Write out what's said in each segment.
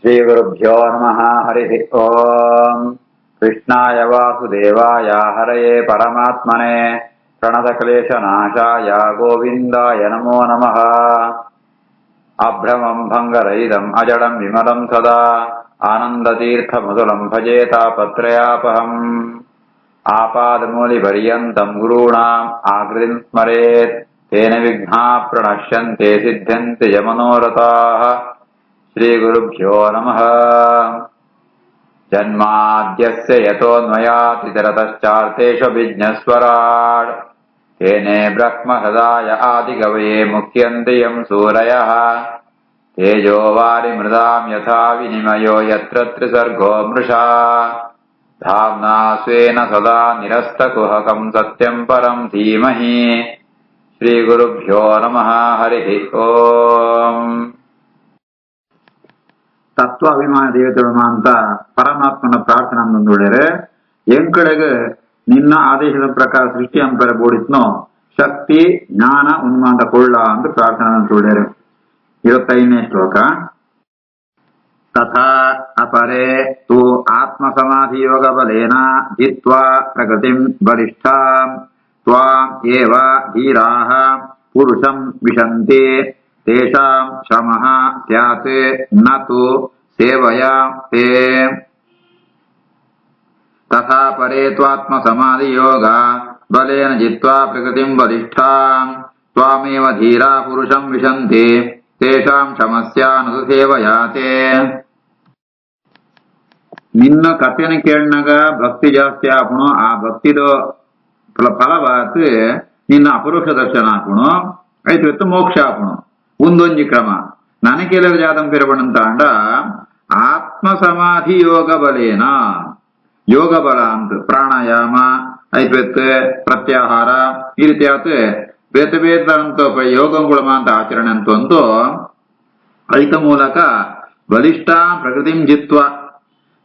श्रीगुरुभ्यो नमः। हरिः ओम्। कृष्णाय वासुदेवाय हरये परमात्मने प्रणतक्लेशनाशाय गोविन्दाय नमो नमः। अभ्रमं भङ्गरहितम् अजडं विमलं सदा आनन्दतीर्थमधुरं भजे तापत्रयापहम्। आपादमूलिपर्यन्तं गुरूणाम् आकृतिं स्मरेत् तेन विघ्नाः प्रणश्यन्ते सिद्ध्यन्ति च मनोरथाः। श्रीगुरुभ्यो नमः। जन्माद्यस्य यतोऽन्वयातितरतश्चार्थेष्वभिज्ञस्वराट् तेने ब्रह्महृदाय आदिकवये मुह्यन्ति यं सूरयः। तेजो वारिमृदां यथा विनिमयो यत्र त्रिसर्गो मृषा धाम्ना स्वेन सदा निरस्तकुहकं सत्यं परं धीमहि। श्रीगुरुभ्यो नमः। हरिः ओम्। ತತ್ವ ಅಭಿಮಾನ ದೇವತೆಗಳು ಅಂತ ಪರಮಾತ್ಮನ ಪ್ರಾರ್ಥನಾ ಮುಂದೂಡಿದರೆ ಎಂಕಡೆಗೆ ನಿನ್ನ ಆದೇಶದ ಪ್ರಕಾರ ಸೃಷ್ಟಿ ಅಂಪರ ಬೋಡಿತ್ನೋ ಶಕ್ತಿ ಜ್ಞಾನ ಉನ್ಮಾಂತ ಕೊಳ್ಳ ಅಂತ ಪ್ರಾರ್ಥನಾ ಮುಂದೂಡಿದರೆ 25ನೇ ಶ್ಲೋಕ. ತಥಾ ಅಪರೇ ತು ಆತ್ಮ ಸಮಾಧಿ ಯೋಗ ಬಲೇನ ಜಿತ್ವಾ ಪ್ರಕೃತಿಂ ಬಲಿಷ್ಠಾಂ ತ್ವಾಂ ಏವ ಧೀರಾಃ ಪುರುಷಂ ವಿಶಂತಿ ತೇಷಾಂ ಶ್ರಮಃ ಸ್ಯಾತ್ ನ ತು ಸೇವಯಾ ತೇ. ತಥಾ ಪರೇ ತ್ವಾತ್ಮ ಸಮಾಧಿ ಯೋಗ ಬಲೇನ ಜಿತ್ವಾ ಪ್ರಕೃತಿಂ ಬಲಿಷ್ಠಾಂ ತ್ವಾಮೇವ ಧೀರಾ ಪುರುಷಂ ವಿಶಂತಿ ತೇಷಾಂ ಶ್ರಮಸ್ಯ ನ ತು ಸೇವಯಾ ತೇ. ನಿನ್ನ ಕಥೆನ ಕೇಳಿನಾಗ ಭಕ್ತಿ ಜಾಸ್ತಿ ಆಪಣು, ಆ ಭಕ್ತಿದು ಫಲವಾತ್ ನಿನ್ನ ಅಪರೋಕ್ಷ ದರ್ಶನ ಆಪಣು, ಐದು ಮೋಕ್ಷ ಆಪಣು. ಒಂದೊಂಜಿ ಕ್ರಮ ನನಗೆಲ್ಲರ ಜಾತಂ ಪೆರಬಣಂತ ಅಂಡ ಆತ್ಮ ಸಮಾಧಿ ಯೋಗ ಬಲೇನ ಯೋಗ ಬಲ ಅಂತ ಪ್ರಾಣಾಯಾಮ ಐಪೆತ್ ಪ್ರತ್ಯಾಹಾರ ಈ ರೀತಿ ಆತ ಬೇತೆ ಬೇದಂತ ಯೋಗಗಳ ಅಂತ ಆಚರಣೆ ಅಂತಂದು ಐತ ಮೂಲಕ ಬಲಿಷ್ಠ ಪ್ರಕೃತಿಂ ಜಿತ್ವ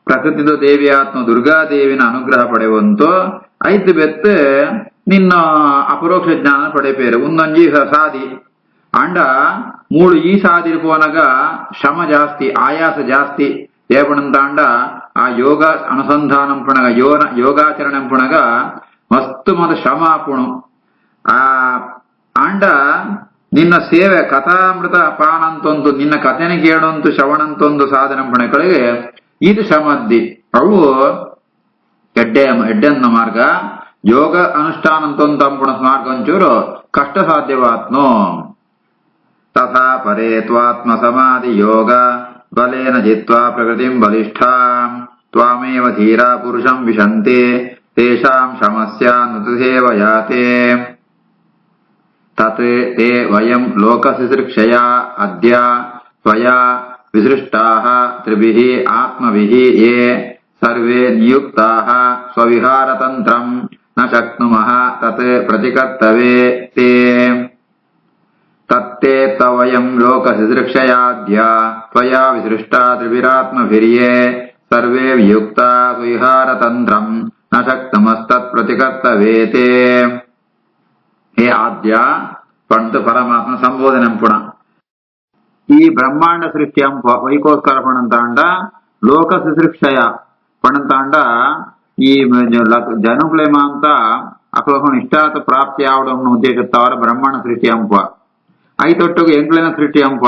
ಪ್ರಕೃತಿದ ದೇವಿ ಆತ್ಮ ದುರ್ಗಾದೇವಿನ ಅನುಗ್ರಹ ಪಡೆಯುವಂತೋ ಐದು ಬೆತ್ ನಿನ್ನ ಅಪರೋಕ್ಷ ಜ್ಞಾನ ಪಡೆಪೇರು ಒಂದೊಂಜಿ ಸಾಧಿ ಅಂಡ ಮೂಳು ಈ ಸಾದಿರ್ಪೋನಗ ಶ್ರಮ ಜಾಸ್ತಿ ಆಯಾಸ ಜಾಸ್ತಿ ಏಪಣಂತಾಂಡ ಆ ಯೋಗ ಅನುಸಂಧಾನಂ ಪುಣಗ ಯೋಗಾಚರಣೆ ಪುಣಗ ಮಸ್ತು ಮತ ಶ್ರಮ ಆಪುಣು. ಆ ಅಂಡ ನಿನ್ನ ಸೇವೆ ಕಥಾಮೃತ ಪಾನಂತೊಂದು ನಿನ್ನ ಕಥೆನ ಕೇಳೊಂದು ಶ್ರವಣಂತೊಂದು ಸಾಧನ ಪುಣಗಳಿಗೆ ಇದು ಶ್ರಮದ್ದಿ ಅವು ಎಡ್ಡೆನ್ನ ಮಾರ್ಗ ಯೋಗ ಅನುಷ್ಠಾನಂತೊಂದು ತಂಪುಣ ಮಾರ್ಗ ಒಂಚೂರು ಕಷ್ಟ ಸಾಧ್ಯವಾತ್ನು. ತಥಾ ಪರೇ ತ್ವಾತ್ಮ ಸಮಾಧಿ ಯೋಗ ಬಲೇನ ಜಿತ್ವಾ ಪ್ರಕೃತಿಂ ಬಲಿಷ್ಠಾಂ ತ್ವಾಮೇವ ಧೀರಾ ಪುರುಷಂ ವಿಶಂತಿ ತೇಷಾಂ ಶ್ರಮಸ್ಯ ನ ತು ಸೇವಯಾ ತೇ. ತತ್ ತೇ ವಯಂ ಲೋಕಸಿಸೃಕ್ಷಯಾ ಅದ್ಯ ತ್ವಯಾ ವಿಸೃಷ್ಟಾಃ ತ್ರಿಭಿಃ ಆತ್ಮಭಿಃ ಯೇ ಸರ್ವೇ ನಿಯುಕ್ತಾಃ ಸ್ವವಿಹಾರತಂತ್ರಂ ನ ಶಕ್ನುಮಃ ತತ್ ಪ್ರತಿಕರ್ತವೇ ತೇ. ತತ್ತೇ ತವಯಂ ಲೋಕಸಿಸೃಕ್ಷಯಾದ್ಯ ತ್ವಯಾ ವಿಸೃಷ್ಟಾ ತ್ರಿಭಿರಾತ್ಮಭಿರ್ಯೇ ಸರ್ವೇ ವಿಯುಕ್ತಾ ಸ್ವವಿಹಾರತಂತ್ರಂ ನ ಶಕ್ನುಮಸ್ತತ್ ಪ್ರತಿಕರ್ತವೇ ತೇ. ಹೇ ಆದ್ಯ ಪಂತ ಪರಮಾತ್ಮ ಸಂಬೋಧನೆ ಪುಣ ಈ ಬ್ರಹ್ಮಾಂಡ ಸೃಷ್ಟಿ ಅಂಪ ವೈಕೋಸ್ಕರ ಪಣಂತಾಂಡ ಲೋಕ ಸುಸೃಕ್ಷಯ ಪಣಂತಾಂಡ ಈ ಜನುಕ್ಲೇಮ ಅಂತ ಅಕ್ಲೋಹನ್ ಇಷ್ಟಾತ ಪ್ರಾಪ್ತಿ ಆವಡವನ್ನು ಉದ್ದೇಶಿತ್ತವರ ಬ್ರಹ್ಮಾಂಡ ಸೃಷ್ಟಿ ಅಂಪ ಐತೊಟ್ಟುಗು ಎಂಗ್ಲಿನ ಸೃಷ್ಟಿ ಅಂಪ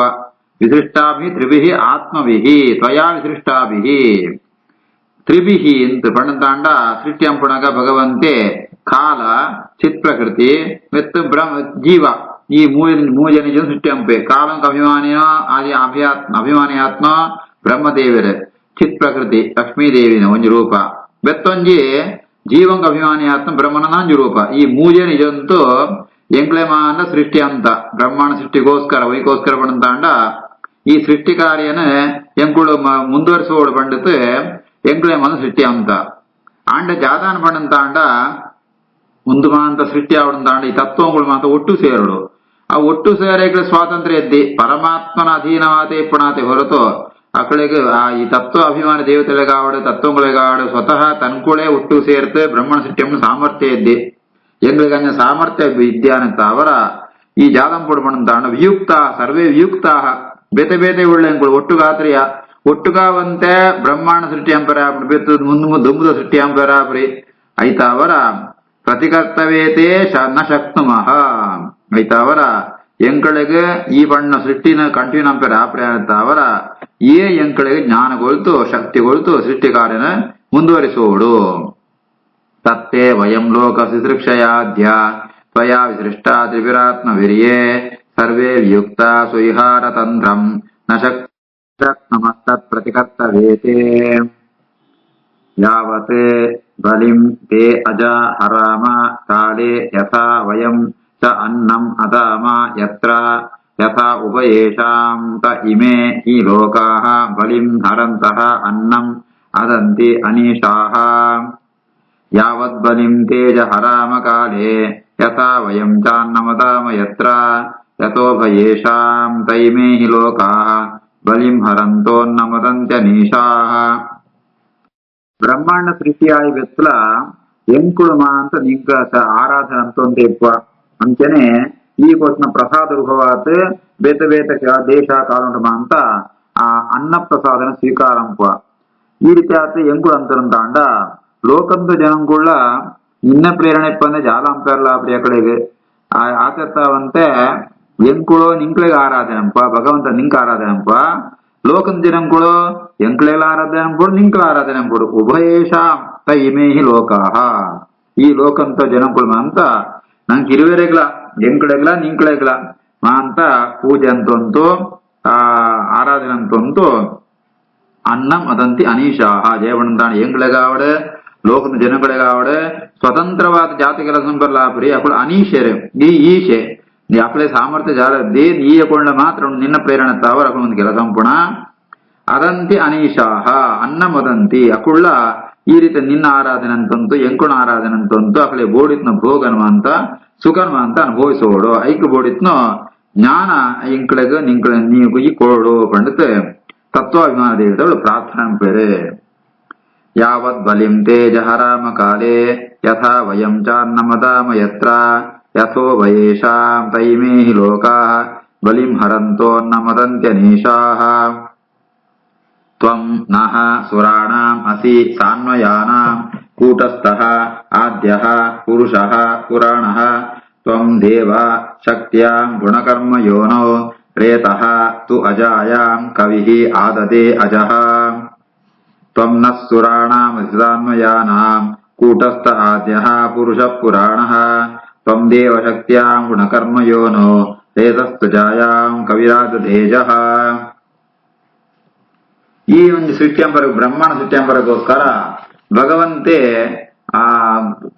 ವಿಸೃಷ್ಟಾಭಿ ತ್ರಿಭಿಃ ಆತ್ಮಭಿಃ ತ್ವಯಾ ವಿಸೃಷ್ಟಾಭಿಃ ತ್ರಿಭಿಃ ಅಂತ ಪಣಂತಾಂಡ ಸೃಷ್ಟಿ ಅಂಪಣಗ ಭಗವಂತೆ ಕಾಲ ಚಿತ್ ಪ್ರಕೃತಿ ಮತ್ತು ಜೀವ ಈ ಮೂಜನ ಜನ ಸೃಷ್ಟಿ ಅಂಪೆ ಕಾಲಂಕ ಅಭಿಮಾನಿಯ ಆದಿ ಅಭಿಮಾನಿ ಆತ್ಮ ಬ್ರಹ್ಮದೇವರ ಚಿತ್ ಪ್ರಕೃತಿ ಲಕ್ಷ್ಮೀದೇವಿನ ಒಂಜಿ ರೂಪ ಬೆತ್ತೊಂಜಿ ಜೀವಂಗ ಅಭಿಮಾನಿ ಆತ್ಮ ಬ್ರಹ್ಮನ ನಂಜು ರೂಪ. ಈ ಮೂಜೆ ನಿಜಂತೂ ಎಂಕ್ಲೆಮಾನ ಸೃಷ್ಟಿ ಅಂತ ಬ್ರಹ್ಮಾಂಡ ಸೃಷ್ಟಿಗೋಸ್ಕರ ವೈಕೋಸ್ಕರ ಪಣಂತಾಂಡ ಈ ಸೃಷ್ಟಿ ಕಾರ್ಯನ ಎಂಕುಳು ಮುಂದುವರಿಸೋಡು ಪಂಡಿತು ಎಂಕ್ಲೆಮಾನ ಸೃಷ್ಟಿ ಅಂತ ಅಂಡ ಜಾತಾನ ಪಣಂತಾಂಡ ಮುಂದು ಮಾಂತ ಸೃಷ್ಟಿ ಆವಡಂತಾಂಡ ಈ ತತ್ವಗಳು ಮಾತ್ರ ಒಟ್ಟು ಸೇರಡು. ಆ ಒಟ್ಟು ಸೇರಕ್ಕೆ ಸ್ವಾತಂತ್ರ್ಯ ಎದ್ದಿ ಪರಮಾತ್ಮನ ಅಧೀನವಾತೆ ಇಪ್ಪಣಾತೆ ಹೊರತು ಅಕಳಿಗೆ ಆ ಈ ತತ್ವ ಅಭಿಮಾನ ದೇವತೆಗಳಿಗಾವಡು ತತ್ವಗಳಿಗಾವಡು ಸ್ವತಃ ತನ್ಕುಳೆ ಒಟ್ಟು ಸೇರ್ತೆ ಬ್ರಹ್ಮಣ ಸೃಷ್ಟಿಯನ್ನು ಸಾಮರ್ಥ್ಯ ಎದ್ದಿ ಎಂಗಳಿಗೆ ಸಾಮರ್ಥ್ಯ ವಿದ್ಯಾನಂತ ಅವರ ಈ ಜಾತಂ ಪುಡ್ಬಣಂತಾಂಡ ವಿಯುಕ್ತ ಸರ್ವೇ ವಿಯುಕ್ತಾ ಬೇತೆ ಬೇತೆ ಉಳ್ಳೆಂಗಳು ಒಟ್ಟು ಗಾತ್ರಿಯ ಒಟ್ಟುಗಾವಂತೆ ಬ್ರಹ್ಮಾಂಡ ಸೃಷ್ಟಿ ಅಂಪರಾಪರಿ ಬೆತ್ತು ಮುಂದು ದುಂಬುದ ಸೃಷ್ಟಿ ಅಂಪರಾಪರಿ ಐತಾವರ ಪ್ರತಿಕರ್ತವೇತೇ ನ ಶಕ್ನುಮಃ ಐತಾವರ ಎಂಕಳಿಗೆ ಈ ಬಣ್ಣ ಸೃಷ್ಟಿನ ಕಂಟಿನ್ಯೂ ಅಂಪರ ಆಪ್ರೆ ಅವರ ಏ ಎಂಕಳಿಗೆ ಜ್ಞಾನಗೊಳ್ತು ಶಕ್ತಿಗೊಳ್ತು ಸೃಷ್ಟಿ ಕಾರ್ಯನ ಮುಂದುವರಿಸುವುದು. ತತ್ತೇ ವಯಂ ಲೋಕ ಸಿದೃಕ್ಷಯಾದ್ಯ ತ್ವಯಾ ವಿಸೃಷ್ಟಾ ತ್ರಿವಿರಾತ್ಮವಿರ್ಯೇ ಸರ್ವೇ ವಿಯುಕ್ತ ಸ್ವವಿಹಾರ ತಂತ್ರಂ ನ ಶಕ್ನಮಸ್ತತ್ ಪ್ರತಿಕರ್ತವೇತೇ. ಯಾವತ್ ಬಲಿಂ ತೇ ಅಜ ಹರಾಮ ಕಾಲೇ ಯಥಾ ವಯಂ ಚ ಅನ್ನಂ ಅದಾಮ ಯತ್ರ ಯಥಾ ಉಭಯೇಷಾಂ ತ ಇಮೇ ಹಿ ಲೋಕಾಃ ಬಲಿಂ ಹರಂತಃ ಅನ್ನಂ ಅದಂತಿ ಅನೀಶಾಃ. ಯಾವದ್ ಬಲಿಂ ತೇಜ ಹರಾಮ ಕಾಲೇ ಯಥಾ ವಯಂ ಚಾನ್ನಮದಾಮ ಯತ್ರ ಯಥೋಭಯೇಷಾಂ ತ ಇಮೇ ಹಿ ಲೋಕಾಃ ಬಲಿಂ ಹರಂತೋನ್ನಮದಂತ್ಯನೀಶಾಃ. ಬ್ರಹ್ಮಾಂಡ ಸೃಷ್ಟಿಯಾಯಿ ಬೆತ್ತಲ ಎಂಕುಳುಮ ಅಂತ ನಿಂಕ ಆರಾಧನ ಅಂತೊಂದೇಪ್ಪ ಅಂಚನೆ ಈ ಕೊಟ್ನ ಪ್ರಸಾದ ರೂಪವಾತ್ ಬೇತ ಬೇತ ದೇಶ ಕಾಲುಂಟಮ ಅಂತ ಆ ಅನ್ನ ಪ್ರಸಾದನ ಸ್ವೀಕಾರಂಪ ಈ ರೀತಿ ಆತ ಎಂಕುಳು ಅಂತರಂತಾಂಡ ಲೋಕಂತ ಜನಂಕುಳ್ಳ ನಿನ್ನ ಪ್ರೇರಣೆ ಪಂದೆ ಜಾಲ ಅಂಪರ್ಲ ಅಪ್ರಿ ಕಡೆಗೆ ಆಚರ್ತಾವಂತೆ ಎಂಕುಳು ನಿಂಕ್ಳಿಗೆ ಆರಾಧನೆಂಪ ಭಗವಂತ ನಿಂಕ ಆರಾಧನೆಂಪ ಲೋಕಂತ ಜನಂಕುಳು ಎಂಕ್ಳೆಲ್ಲ ಆರಾಧನೆಂಪುಡು ನಿಂಕ್ಳ ಆರಾಧನೆಂಪುಡು ಉಭಯೇಶ ತ ಇಮೇಹಿ ಲೋಕಾಹ. ಈ ಲೋಕಂತ ಜನಂಕುಳು ಅಂತ ನಂಗೆ ಇರುವೆರೆಗ್ಲ ಎಂಕ್ಳೆಗ್ಲ ನಿಂಕ್ಳೆಗ್ಲ ಮಾ ಅಂತ ಪೂಜೆ ಅಂತಂತು ಆರಾಧನೆ ಅಂತಂತು ಅನ್ನಂ ಅದಂತಿ ಅನೀಶಾಹ ಜಯವಣಂತಾಣ ಎಂಕ್ಳೆಗಾವಡೆ ಲೋಕದ ಜನಗಳಿಗಾವಡೆ ಸ್ವತಂತ್ರವಾದ ಜಾತಿ ಕೆಲಸ ಬರ್ಲಾಪ್ರಿ ಅಕ್ಕಳು ಅನೀಶರೆ ಈ ಈಶೆ ಅಕ್ಕಳೆ ಸಾಮರ್ಥ್ಯ ಜಾಲ ದೇನ್ ಈ ಅಕೊಂಡ ಮಾತ್ರ ನಿನ್ನ ಪ್ರೇರಣೆ ತಾವರ ಒಂದು ಕೆಲಸ ಪುಣ ಅದಂತಿ ಅನೀಶಾಹ ಅನ್ನಂ ಅದಂತಿ ಅಕ್ಕುಳ್ಳ ಈ ರೀತಿ ನಿನ್ನ ಆರಾಧನೆ ಅಂತಂತು ಎಂಕುಣ ಆರಾಧನೆ ಅಂತಂತು ಅಕ್ಕಳೆ ಬೋಡಿತ್ನ ಭೋಗನ್ಮ ಅಂತ ಸುಖನ್ಮ ಅಂತ ಅನುಭವಿಸೋಡು ಐಕ್ ಬೋಡಿತ್ನು ಜ್ಞಾನ ಇಂಕ್ಳೆಗ ನಿಂಕ್ಳ ನೀವು ಈ ಕೊಡು ಪಂಡಿತ ತತ್ವಾಭಿಮಾನ ದೇವತೆಗಳು ಪ್ರಾರ್ಥನೆ ಬೇರೆ. ಯಾವದ್ ಬಲಿಂ ತೇಜ ಹರಾಮ ಕಾಲೇ ಯಥಾ ವಯಂ ಚಾನ್ನಮದಾಮ ಯತ್ರ ಯಥೋ ವಯೇಷಾಂ ತೈಮೇ ಹಿ ಲೋಕಾಃ ಬಲಿಂ ಹರಂತೋನ್ನಮದಂತ್ಯನೀಶಾಃ. ತ್ವಂ ನಃ ಸುರಾಣಾಂ ಅಸಿ ಸಾನ್ವಯಾನಾಂ ಕೂಟಸ್ಥಃ ಆದ್ಯಃ ಪುರುಷಃ ಪುರಾಣಃ ತ್ವಂ ದೇವ ಶಕ್ತ್ಯಾಂ ಗುಣಕರ್ಮ ಯೋನೋ ರೇತಃ ತು ಅಜಾಯಾಂ ಕವಿಃ ಆದದೆ ಅಜಃ. ತ್ವಂ ನಃ ಸುರಾಣಾಂ ಅಸಿ ಸಾನ್ವಯಾನಾಂ ಕೂಟಸ್ಥ ಆದ್ಯಃ ಪುರುಷಃ ಪುರಾಣಃ ತ್ವಂ ದೇವ ಶಕ್ತ್ಯಾಂ ಗುಣಕರ್ಮ ಯೋನೋ ರೇತಸ್ತು ಜಾಯಾಂ ಕವಿರಾದಧೇಜಃ. ಈ ಒಂದು ಸೃಷ್ಟ್ಯಾಂಬರ ಬ್ರಹ್ಮಾಂಡ ಸೃಷ್ಟ್ಯಾಂಬರಗೋಸ್ಕರ ಭಗವಂತೆ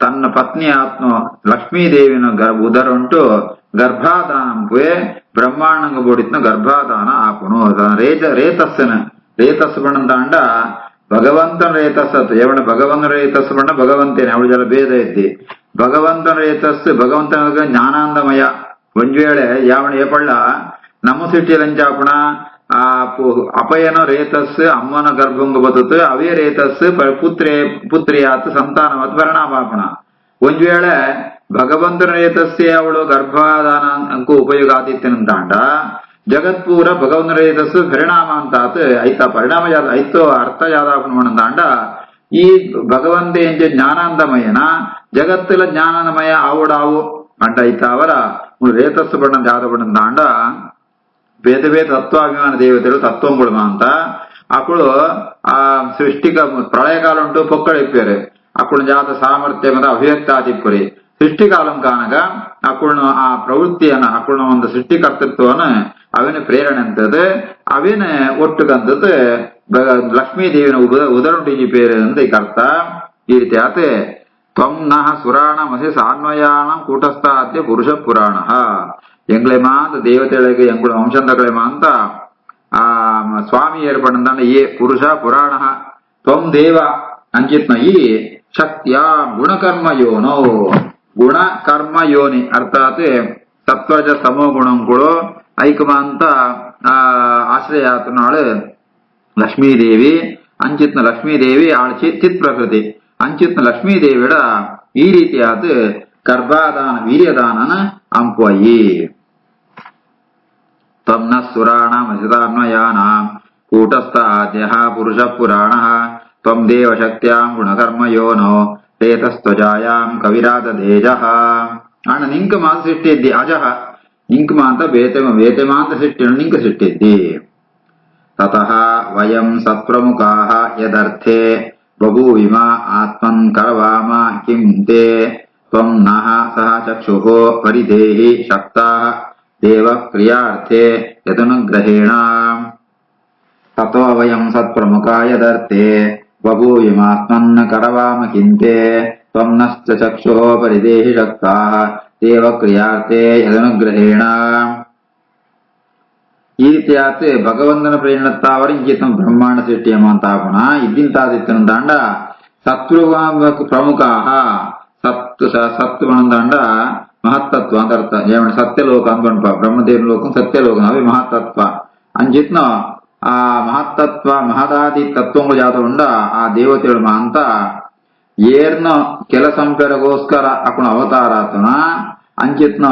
ತನ್ನ ಪತ್ನಿ ಆತ್ಮ ಲಕ್ಷ್ಮೀದೇವಿನ ಉದರುಂಟು ಗರ್ಭಾದಾನಂಪುವೆ ಬ್ರಹ್ಮಾಂಡಂಗ ಬೋಡಿತ್ನ ಗರ್ಭಾದಾನ ಆಪುನು ರೇತಸ್ಸು ಬಣ್ಣಂತಾಂಡ ಭಗವಂತನ ರೇತಸ್ಸತ್ತು ಎವಣ ಭಗವಂತನ ರೇತಸ್ಸು ಬಣ್ಣ ಭಗವಂತೇನೆ ಅವಳು ಜಲ ಭೇದ ಇದ್ದಿ ಭಗವಂತನ ರೇತಸ್ಸು ಭಗವಂತನ ಜ್ಞಾನಾಂದಮಯ ಒಂಜ್ವೇಳೆ ಯಾವಣ ಏಪಳ್ಳ ನಮ್ಮ ಸಿಟ್ಟಿಯಲಂಚಾಪುಣ ಅಪಯನ ರೇತಸ್ ಅಮ್ಮನ ಗರ್ಭಂಗ ಬದುತ್ತು ಅವೇ ರೇತಸ್ ಪುತ್ರಿಯಾತ್ ಸಂತಾನವತ್ ಪರಿಣಾಮಾಪಣ ಒಂದ್ ವೇಳೆ ಭಗವಂತನ ರೇತಸ್ಸೇ ಅವಳು ಗರ್ಭಾದಾನ ಅಂಕು ಉಪಯೋಗ ಆದಿತ್ಯನಂತಾಂಡ ಜಗತ್ಪೂರ ಭಗವಂತನ ರೇತಸ್ಸು ಪರಿಣಾಮ ಅಂತಾತ್ ಐತ ಪರಿಣಾಮ ಜಾತ ಐತೋ ಅರ್ಥ ಜಾದಾಪಣಂತಾಂಡ ಈ ಭಗವಂತ ಎಂಜ ಜ್ಞಾನಾಂದಮಯನ ಜಗತ್ತಿಲ ಜ್ಞಾನಾಂದಮಯ ಆವುಡಾವು ಅಂಟ ಐತ ಅವರ ರೇತಸ್ಸು ಬಣ್ಣ ಜಾತ ಬಣ್ಣಂತಾಂಡ ಬೇದ ಬೇದ ತತ್ವಾಭಿಮಾನ ದೇವತೆಗಳು ತತ್ವಂಗುಳು ಅಂತ ಅಕ್ಕಳು ಆ ಸೃಷ್ಟಿಕ ಪ್ರಳಯ ಕಾಲ ಉಂಟು ಪೊಕ್ಕಳ ಇಪ್ಪೇರು ಅಕ್ಕಳು ಜಾತ ಸಾಮರ್ಥ್ಯ ಅಭಿವ್ಯಕ್ತಾದಿಪ್ಪರಿ ಸೃಷ್ಟಿಕಾಲಂ ಕಾನಗ ಅಕ್ಕಳನ್ನು ಆ ಪ್ರವೃತ್ತಿಯನ್ನ ಅಕ್ಕಳನ್ನ ಒಂದು ಸೃಷ್ಟಿಕರ್ತೃತ್ವವನ್ನು ಅವಿನ ಪ್ರೇರಣೆ ಅಂತದ ಅವಿನ ಒಟ್ಟುಗಂತದ ಲಕ್ಷ್ಮೀ ದೇವಿನ ಉದರುಂಟಿ ಪೇರು ಅಂತ ಈ ಅರ್ಥ ಈ ರೀತಿ ಆತೆ. ತ್ವಂ ನಃ ಸುರಾಣ ಮಸಿ ಸಾನ್ವಯಾನ ಕೂಟಸ್ಥಾದ್ಯ ಪುರುಷ ಪುರಾಣ ಎಂಗ್ಳೆಮ ಅಂತ ದೇವತೆಗಳಿಗೆ ಎಂಗುಳ ವಂಶಂದಗಳೆಮ ಅಂತ ಆ ಸ್ವಾಮಿ ಏರ್ಪಡಂತಾಂಡ ಏ ಪುರುಷ ಪುರಾಣ ತ್ವಂ ದೇವ ಅಂಚಿತ್ನ ಈ ಶಕ್ತಿಯ ಗುಣಕರ್ಮ ಯೋನೋ ಗುಣ ಕರ್ಮ ಯೋನಿ ಅರ್ಥಾತ್ ಸತ್ವಜ ತಮೋ ಗುಣಗಳು ಐಕಮ ಅಂತ ಆಶ್ರಯ ಆತನಾಳು ಲಕ್ಷ್ಮೀದೇವಿ ಅಂಚಿತ್ನ ಲಕ್ಷ್ಮೀದೇವಿ ಆಳ್ ಚಿತ್ ಪ್ರಕೃತಿ ಅಂಚಿತ್ನ ಲಕ್ಷ್ಮೀದೇವಿಡ ಈ ರೀತಿಯಾದ ಗರ್ಭಾದಾನ ವೀರ್ಯದಾನನ ಅಂಪಯಿ. ತಮ್ನ ಸುರಾಣ ಮಸಿದಾನ್ವಯಾನಾಂ ಕೂಟಸ್ಥ ಆದ್ಯಃ ಪುರುಷ ಪುರಾಣಃ ತ್ವಂ ದೇವಶಕ್ತ್ಯಾಂ ಗುಣಕರ್ಮಯೋನೋ ರೇತಸ್ತ್ವಜಾಯಾಂ ಕವಿರಾತದೇಜಃ. ಅಣ್ಣ ನಿಂಕ ಮಾತ ಸಿಟ್ಟಿದ್ದಿ ಅಜಃ ನಿಂಕ ಮಾತ ಬೇತೆ ಮಾತ ಸಿಟ್ಟಿ ನಿಂಕ ಸಿಟ್ಟಿದ್ದಿ. ತತಃ ವಯಂ ಸತ್ಪ್ರಮುಖಾಃ ಯದರ್ಥೇ ಬಭೂವಿಮ ಆತ್ಮನ್ ಕರವಾಮ ಕಿಂ ತೇ ತ್ವಂ ನಃ ಸಹ ಚಕ್ಷುಃ ಪರಿದೇಹಿ ಶಕ್ತಾಃ ದೇವ ಕ್ರಿಯಾರ್ಥೇ ಯದನುಗ್ರಹೇಣ. ತತೋ ವಯಂ ಸತ್ಪ್ರಮುಖಾ ಯದರ್ಥೇ ಬಭೂವಿಮಾತ್ಮನ್ ಕರವಾಮ ಕಿಂ ತೇ ತ್ವಂ ನಶ್ಚ ಚಕ್ಷುಃ ಪರಿದೇಹಿ ಶಕ್ತಾಃ ದೇವ ಕ್ರಿಯಾರ್ಥೇ ಯದನುಗ್ರಹೇಣ. ಈ ರೀತಿಯಾತ್ ಭಗವಂತನ ಪ್ರೇರಣತ್ತಾವರ ಇಂಕಿತ ಬ್ರಹ್ಮಾಂಡ ಸೃಷ್ಟಿಯ ಮಾತಾಪಣ ಇದ್ದಿಂತಾದಿತ್ತನ ದಾಂಡ ಸತ್ವ ಪ್ರಮುಖಾಹ ಸತ್ತು ದಾಂಡ ಮಹತ್ತತ್ವ ಅಂತ ಅರ್ಥ. ಏಮಣ ಸತ್ಯಲೋಕ ಅಂತ ಬಂಡ್ಪ ಬ್ರಹ್ಮದೇವ ಲೋಕ ಸತ್ಯಲೋಕ ಅవి ಮಹತ್ತತ್ವ ಅಂಜಿತ್ನ ಆ ಮಹತ್ತತ್ವ ಮಹದಾದಿ ತತ್ವಗಳು ಜಾತ ಉಂಡ ಆ ದೇವತೆಗಳು ಅಂತ ಏರ್ನ ಕೆಲಸಂಪೆರಗೋಸ್ಕರ ಅಕುಣ ಅವತಾರಾತನ ಅಂಚಿತ್ನ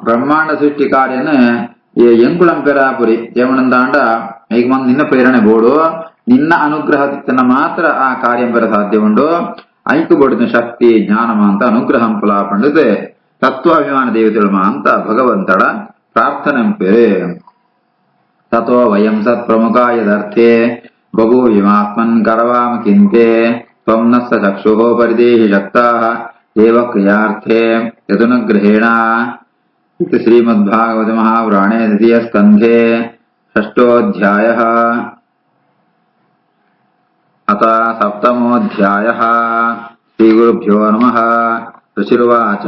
ಬ್ರಹ್ಮಾಂಡ ಸೃಷ್ಟಿ ಕಾರ್ಯನ ಎಂಕುಳಂ ಪೆರಾಪುರಿ ಏಮಣಂದಾಂಡ ಈಗ ಮಂದ್ ನಿನ್ನ ಪ್ರೇರಣೆ ಬೋಡು ನಿನ್ನ ಅನುಗ್ರಹದಿತ್ತನ ಮಾತ್ರ ಆ ಕಾರ್ಯ ಪೆರ ಸಾಧ್ಯ ಉಂಡು ಐಕು ಬಡಿದ ಶಕ್ತಿ ಜ್ಞಾನಮ ಅಂತ ಅನುಗ್ರಹಂ ಫಲ ಪಂಡಿತೆ ತತ್ವಾಭಿಮಾನ ದೇವತೆಗಳು ಅಂತ ಭಗವಂತಳ ಪ್ರಾರ್ಥನೆ ಪೆರೆ. ತಥೋ ವಯಂ ಸತ್ ಪ್ರಮುಖ ಯದರ್ಥೇ ಬಭೂವಿಮಾತ್ಮನ್ ಕರವಾಮ ಕಿಂತೆ ತ್ವಂ ನಸ್ಸ ಚಕ್ಷುಃ ಪರಿದೇಹಿ ಶಕ್ತಾಃ ದೇವ ಕ್ರಿಯಾರ್ಥೇ ಯದನುಗ್ರಹೇಣ. इति श्रीमद्भागवते महापुराणे द्वितीय स्कन्धे षष्ठोऽध्यायः अथ सप्तमोऽध्यायः. श्रीगुरुभ्यो नमः. ऋषिरुवाच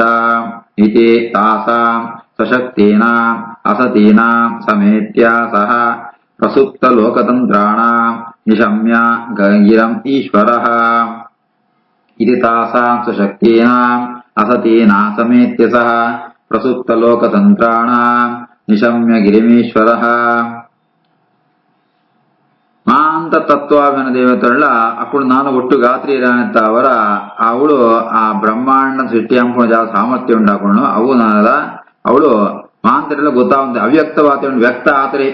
इति तासां सशक्तीनाम् असतीनां समेत्य सः प्रसुप्तलोकतन्त्राणां निशम्य गिरम् ईश्वरः. इति तासां सशक्तीनाम् असतीनां समेत्य सः ಪ್ರಸುಪ್ತಲೋಕತಂತ್ರಾಣಾಂ ನಿಶಮ್ಯ ಗಿರಿಮೀಶ್ವರಃ. ಮಾಂತ ತತ್ವಾಭಿಮಾನ ದೇವತೆಗಳ ಅప్పుడు ನಾನು ಒಟ್ಟು ಗಾತ್ರಿ ಇರಾನತ್ತ ಅವರ ಅವಳು ಆ ಬ್ರಹ್ಮಾಂಡ ಸೃಷ್ಟಿ ಅಂಪುಣ ಜಾಗ ಸಾಮರ್ಥ್ಯ ಉಂಟಾಕೊಂಡು ಅವು ನಾನದ ಅವಳು ಮಾಂತರೆಲ್ಲ ಗೊತ್ತಾಗುತ್ತೆ ಅವ್ಯಕ್ತವಾದ ವ್ಯಕ್ತ ಆತರಿ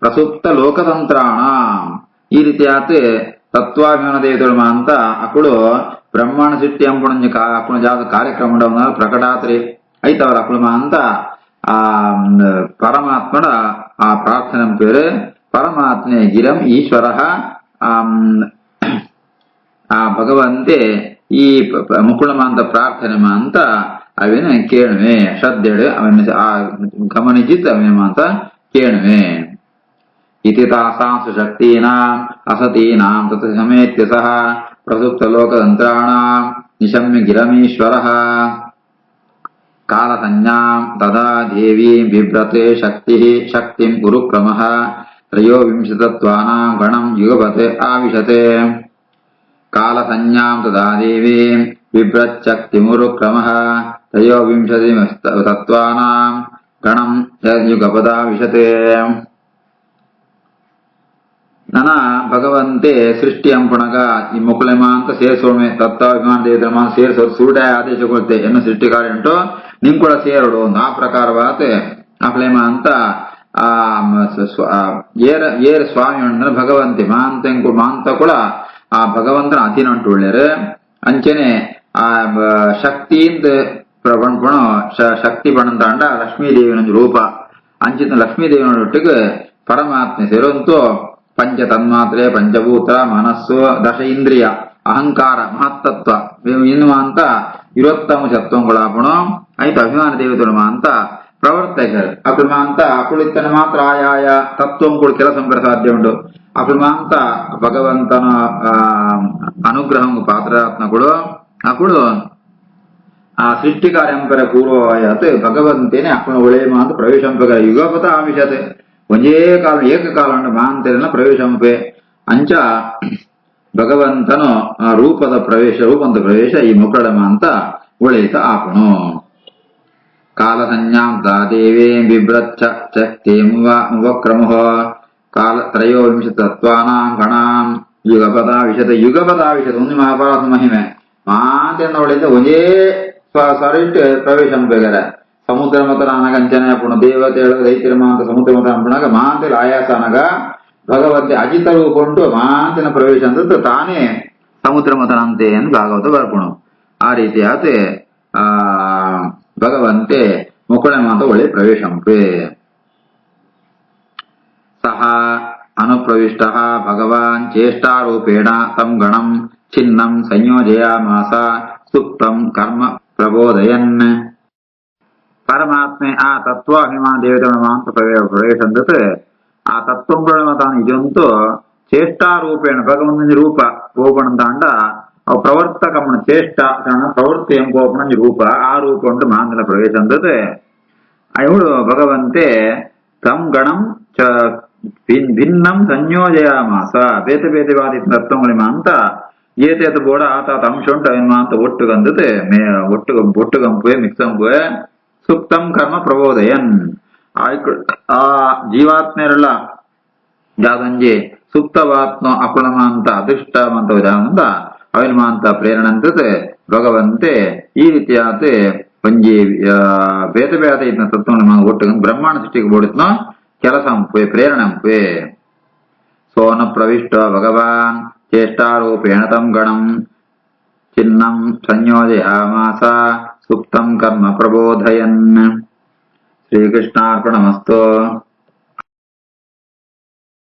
ಪ್ರಸುಪ್ತ ಲೋಕತಂತ್ರಾಣ. ಈ ರೀತಿ ಆತ ತತ್ವಾಭಿಮಾನ ದೇವತೆಗಳು ಮಾಂತ ಅಕ್ಕಳು ಬ್ರಹ್ಮಾಂಡ ಸೃಷ್ಟಿ ಅಂಪುಣ ಅಕ್ಕುಣ ಜಾಗ ಕಾರ್ಯಕ್ರಮ ಉಂಡ ಪ್ರಕಟಾತ್ರಿ ಐತವರ ಅಕ್ಕಳು ಅಂತ ಆ ಪರಮಾತ್ಮನ ಆ ಪ್ರಾರ್ಥನೆ ಪೇರು ಪರಮಾತ್ಮೆ ಗಿರಂ ಈಶ್ವರ ಆ ಭಗವಂತೆ ಈ ಮುಕುಳಮಾಂತ ಪ್ರಾರ್ಥನೆ ಅಂತ ಅವೇನ ಕೇಳುವೆ ಶ್ರದ್ಧೆಡು ಅವನ ಆ ಗಮನಿಸಿದ್ದು ಅವನ ಅಂತ ಕೇಳುವೆ. ಇತಿ ತಾಸಾಂ ಸುಶಕ್ತೀನಾಂ ಅಸತೀನಾಂ ತತ್ ಸಮೇತ್ಯ ಸಹ ಪ್ರಸುಪ್ತ ಲೋಕತಂತ್ರಾಣಾಂ ನಿಶಮ್ಯ ಗಿರಮೀಶ್ವರಃ. ಕಾಲಸಂಜ್ಞಾಂ ತದಾ ದೇವೀಂ ಬಿಭ್ರತೆ ಶಕ್ತಿಃ ಶಕ್ತಿಂ ಗುರುಕ್ರಮಃ ತ್ರಯೋವಿಂಶತತ್ವಾನಾಂ ಗಣಂ ಯುಗಪತೆ ಆವಿಶತೆ. ಕಾಲಸಂಜ್ಞಾಂ ತದಾ ದೇವೀಂ ಬಿಭ್ರಚ್ಛಕ್ತಿಮುರುಕ್ರಮಃ ತ್ರಯೋವಿಂಶತಿತತ್ವಾನಾಂ ಗಣಂ ಯುಗಪದಾವಿಶತೆ. ನನ ಭಗವಂತೆ ಸೃಷ್ಟಿ ಅಂಪುಣಗ ಈ ಮುಕುಳೆಮ ಅಂತ ಸೇರಿಸೋಮೆ ತತ್ವಾಭಿಮಾನ ದೇವತೆಮ ಸೇರಿಸೋದು ಸೂರ್ಯ ಆದೇಶ ಕೊಡುತ್ತೆ ಎನ್ನು ಸೃಷ್ಟಿ ಕಾರ್ಯ ಉಂಟು ನಿಮ್ ಕೂಡ ಸೇರೋಡು ಆ ಪ್ರಕಾರವಾದ ಅಕ್ಲೇಮ ಅಂತ ಆ ಏರ್ ಸ್ವಾಮಿ ಉಂಟು ಭಗವಂತೆ ಮಾಂತ ಕೂಡ ಆ ಭಗವಂತನ ಅಧೀನ ಉಂಟು ಒಳ್ಳೆಯರು ಅಂಚನೆ ಆ ಶಕ್ತಿಯಿಂದ ಪ್ರಬಣ್ಪಣ ಶಕ್ತಿ ಬಣಂತಾಂಡ ಲಕ್ಷ್ಮೀದೇವಿನ ರೂಪ ಅಂಚಿನ ಲಕ್ಷ್ಮೀದೇವಿನ ಒಟ್ಟಿಗೆ ಪರಮಾತ್ಮೆ ಸೇರೋಂತೂ ಪಂಚ ತನ್ಮಾತ್ರೆ ಪಂಚಭೂತ ಮನಸ್ಸು ದಶ ಇಂದ್ರಿಯ ಅಹಂಕಾರ ಮಹತ್ತತ್ವ ಇನ್ನು ಅಂತ 20 ತತ್ವಗಳಾಪಣ ಐತ ಅಭಿಮಾನ ದೇವತೆಗಳು ಅಂತ ಪ್ರವರ್ತಕರು ಅಕುಳ ಅಂತ ಅಕುಳಿತನ ಮಾತ್ರ ಆಯಾಯ ತತ್ವಗಳು ಕೆಲಸ ಸಾಧ್ಯ ಉಂಟು ಅಕುಳ ಅಂತ ಭಗವಂತನ ಅನುಗ್ರಹ ಪಾತ್ರಾತ್ಮಗಳು ಅಕುಳು ಆ ಸೃಷ್ಟಿ ಕಾರ್ಯಂಪರ ಪೂರ್ವವಾಯತ್ ಭಗವಂತೇನೆ ಅಕುಳ ಒಳೆಮ ಅಂತ ಪ್ರವೇಶಂಪಗ ಯುಗಪತ ಆವಿಶತೆ ಒಂದೇ ಕಾಲ ಏಕಕಾಲ ಮಾಂತೆಲ್ಲ ಪ್ರವೇಶಂಪೆ ಅಂಚ ಭಗವಂತನು ರೂಪದ ಪ್ರವೇಶ ಈ ಮುಕಳಮ ಅಂತ ಒಳೆತ ಆಪಣು. ಕಾಲಸಂಜ್ಞಾಂ ದೇವೇ ಬಿಭ್ರಚ್ಛಕ್ತಿ ಮುವಕ್ರಮೋ ಕಾಲ ತ್ರಯೋವಿಂಶತತ್ವಾನಾಂ ಗಣಾಂ ಯುಗಪದಾವಿಶತೆ ಒಂದು ಮಹಾಭಾರತ ಮಹಿಮೆ ಮಾತೆಂದ ಒಳೆತ ಒಂದೇ ಸರಿಟ್ ಪ್ರವೇಶಂಪೆಗರ ಸಮುದ್ರ ಮತ ಅನಗಂಚನೆ ಪುಣ ದೇವತೆ ದೈತ್ಯರ ಮಾಂತ ಸಮುದ್ರ ಮತ ಪುಣಗ ಮಾಂತೆಲ್ ಆಯಾಸ ಅನಗ ಭಗವಂತೆ ಅಜಿತ ರೂಪ ಉಂಟು ಮಾಂತಿನ ಪ್ರವೇಶ ಅಂತ ತಾನೇ ಸಮುದ್ರ ಮತನಂತೆ ಎಂದು ಭಾಗವತ ಬರ್ಪುಣು ಆ ರೀತಿ ಆತೆ ಭಗವಂತೆ ಮುಕುಳ ಮಾತ ಒಳ್ಳೆ ಪ್ರವೇಶಂಪೆ ಸಹ ಅನುಪ್ರವಿಷ್ಟ ಭಗವಾನ್ ಚೇಷ್ಟಾರೂಪೇಣ ತಂ ಗಣಂ ಚಿನ್ನಂ ಸಂಯೋಜಯಾಮಾಸ ಸುಪ್ತಂ ಕರ್ಮ ಪ್ರಬೋಧಯನ್ ಪರಮಾತ್ಮೆ ಆ ತತ್ವಾಭಿಮಾನ ದೇವತೆಮಾಂತ ಪ್ರವೇಶ ಅಂದತೆ ಆ ತತ್ವ ತಾನು ಇದಂತೂ ಚೇಷ್ಟಾರೂಪೇಣ ಭಗವಂತನ ರೂಪ ಗೋಪಣಂತಾಂಡ ಪ್ರವರ್ತಕಮ್ಮನ ಚೇಷ್ಟ ಪ್ರವೃತ್ತಿ ಎಂಬೋಪಣ ರೂಪ ಆ ರೂಪ ಉಂಟು ಮಾಂತನ ಪ್ರವೇಶ ಅಂದತೆ ಇವಳು ಭಗವಂತೆ ತಂ ಗಣಂ ಭಿನ್ನಂ ಸಂಯೋಜಯಾಮಾಸ ಬೇತೆ ಬೇತೆವಾದಿ ತತ್ವಗಳು ಮಾಂತ ಏತೇತ ಬೋಡ ಆತ ಅಂಶ ಉಂಟು ಅವನ್ ಮಾಂತ ಒಟ್ಟುಗಂದತೆ ಒಟ್ಟುಗಂಪುವೆ ಮಿಕ್ಸಂಪುವೆ ಸುಪ್ತಂ ಕರ್ಮ ಪ್ರಬೋಧಯನ್ ಆ ಜೀವಾತ್ಮರೆಲ್ಲ ಯಾದಂಜಿ ಸುಪ್ತವಾತ್ಮ ಅಕುಳಮಾಂತ ಅದೃಷ್ಟವಂತ ವಿಧಾನದಿಂದ ಅವನ ಮಾಂತ ಪ್ರೇರಣೆ ಅಂತತೆ ಭಗವಂತೆ ಈ ರೀತಿಯಾತೆ ಒಂಜಿ ಬೇತೆ ಬೇತೆ ಇದ್ನ ತತ್ವ ಒಟ್ಟು ಬ್ರಹ್ಮಾಂಡ ಸೃಷ್ಟಿಗೆ ಬೋಡಿತ್ನೋ ಕೆಲಸ ಅಂಪುವೆ ಪ್ರೇರಣೆ ಅಂಪುವೆ ಸೋನ ಪ್ರವಿಷ್ಟ ಭಗವಾನ್ ಚೇಷ್ಟಾರೂಪೇಣ ತಂ ಗಣಂ ಚಿನ್ನಂ ಸಂಯೋಜಯಾಮಾಸ ಸುಪ್ತಂ ಕರ್ಮ ಪ್ರಬೋಧಯನ್ ಶ್ರೀಕೃಷ್ಣಾರ್ಪಣಮಸ್ತು.